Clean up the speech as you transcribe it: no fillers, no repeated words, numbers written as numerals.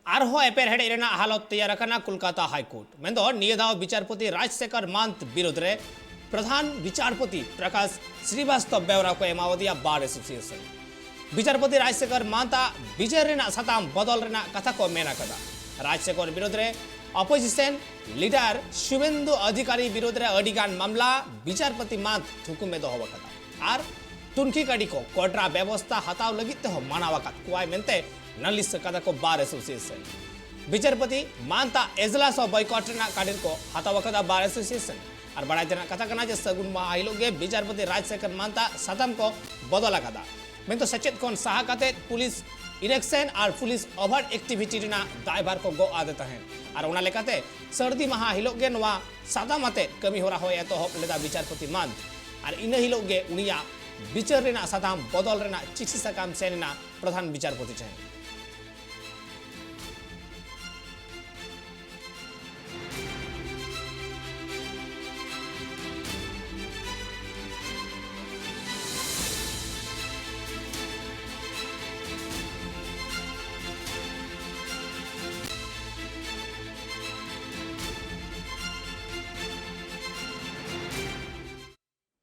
आरहो एपेरहेड रेना हालत तैयार करना कोलकाता हाईकोर्ट में दो नियदाव विचारपति राजशेखर मांत विरुद्ध रे प्रधान विचारपति प्रकाश श्रीवास्तव बेवरा को एमावदिया बार एसोसिएशन विचारपति राजशेखर मांता विजय रेना सताम बदल रेना कथा को मेना कदा राजशेखर विरुद्ध रे अपोजिशन लीडर शुभेंदु अधिकारी विरुद्ध रे अडिगान मामला विचारपति मांत थुकु में दो कदा आर तुनकी कड़ी को कोटरा व्यवस्था हताव लगित हो मानावा कुआई मेंते नलिस कदा को बार एसोसिएशन विचारपति मानता एजलास और बॉयकॉट ना काडिर को हताव कदा बार एसोसिएशन और बड़ा जना कथा करना जे सगुन माहिलोगे विचारपति राजशेखर मानता सतम को बदला कदा मैं तो सचेत कौन साहा कते पुलिस इलेक्शन और पुलिस ओवर एक्टिविटी ना दायभार को गो आदता है और उना लेकाते सर्दी महा हिलोगे नवा सतम अते कमी हो रहा हो तो होप लेदा विचारपति मान और इन हिलोगे उनिया विचार रेना सतम बदल रेना चिकित्सा काम सेना प्रधान विचारपति चाहिए।